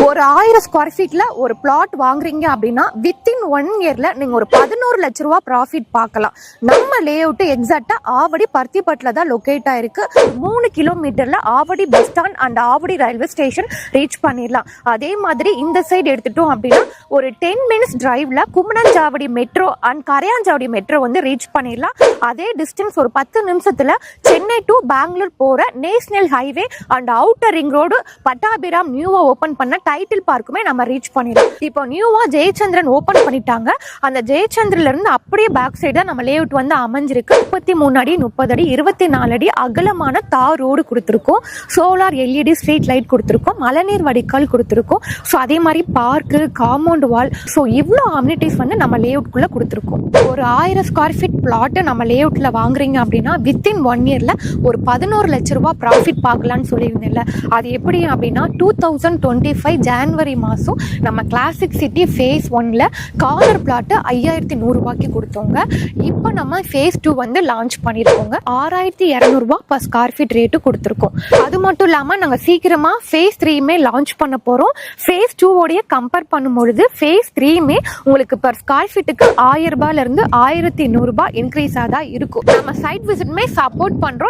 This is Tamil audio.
ஒரு 1000 ஸ்கொயர் ஃபீட்ல ஒரு பிளாட் வாங்குறீங்க அப்படின்னா வித்தின் 1 இயர்ல நீங்க ஒரு 11 லட்ச ரூபா ப்ராஃபிட் பார்க்கலாம். நம்ம லே அவுட் எக்ஸாக்டா ஆவடி பருத்திப்பட்டில தான் லொகேட் ஆயிருக்கு. 3 கிலோமீட்டர்ல Avadi bus stand and Avadi railway station reach பண்ணிடலாம். அதே மாதிரி இந்த சைடு எடுத்துட்டோம் அப்படின்னா ஒரு 10 மினிட்ஸ் டிரைவ்ல Kumananchavadi metro and Karayanchavadi metro வந்து ரீச் பண்ணிடலாம். அதே டிஸ்டன்ஸ் ஒரு 10 நிமிஷத்துல சென்னை டு பெங்களூர் போற national highway and outer ring road Pattabiram நியூவா ஓபன் பண்ண டைட்டில் பார்க்குமே நம்ம ரீச் பண்ணிடலாம். இப்போ நியூவா ஜெயச்சந்திரன் ஓபன் பண்ணிட்டாங்க. அந்த ஜெயச்சந்திரன்ல இருந்து அப்படியே பேக் சைடு நம்ம லே அவுட் வந்து அமைஞ்சிருக்கு. 33 அடி 30 அடி 24 அடி அகலமான தார் ரோடு கொடுத்துருக்கோம். சோலார் எல்இடி ஸ்ட்ரீட் லைட் கொடுத்துருக்கோம். மழைநீர் வடிகால் கொடுத்துருக்கோம். ஸோ அதே மாதிரி பார்க்கு, காம்பவுண்ட் வால், ஸோ இவ்வளோ அம்யூனிட்டிஸ் வந்து நம்ம லே அவுட்குள்ள கொடுத்துருக்கோம். ஒரு 1000 ஸ்கொயர் ஃபீட் பிளாட் நம்ம லே அவுட்ல வாங்குறீங்க அப்படின்னா வித்தின் 1 இயர்ல ஒரு 11 லட்ச ரூபாய் ப்ராஃபிட் பார்க்கலாம்னு சொல்லியிருந்தேன்ல. அது எப்படி அப்படின்னா 2025 ஜனவரி மாதம் நம்ம கிளாசிக் சிட்டி ஃபேஸ் 1ல கார்னர் பிளாட் 5100 ரூபாய்க்கு கொடுத்தோங்க. இப்போ நம்ம ஃபேஸ் 2 வந்து லான்ச் பண்ணியிருக்கோங்க. 6200 ரூபாய் பர் ஸ்கொயர் ஃபீட் ரேட்டு கொடுத்துருக்கோம். அது மட்டும் இல்லாமல் நாங்கள் சீக்கிரமா ஃபேஸ் 3மே லான்ச் பண்ண போகிறோம். ஃபேஸ் 2வோடைய கம்பேர் பண்ணும்பொழுது ஃபேஸ் 3மே உங்களுக்கு பர் ஸ்கொயர் ஃபீட்டுக்கு 1000 ரூபாயிலிருந்து 1100 ரூபாய் இன்க்ரீஸாக தான் இருக்கும். நம்ம சைட் விசிட்மே சப்போர்ட் பண்ணுறோம்.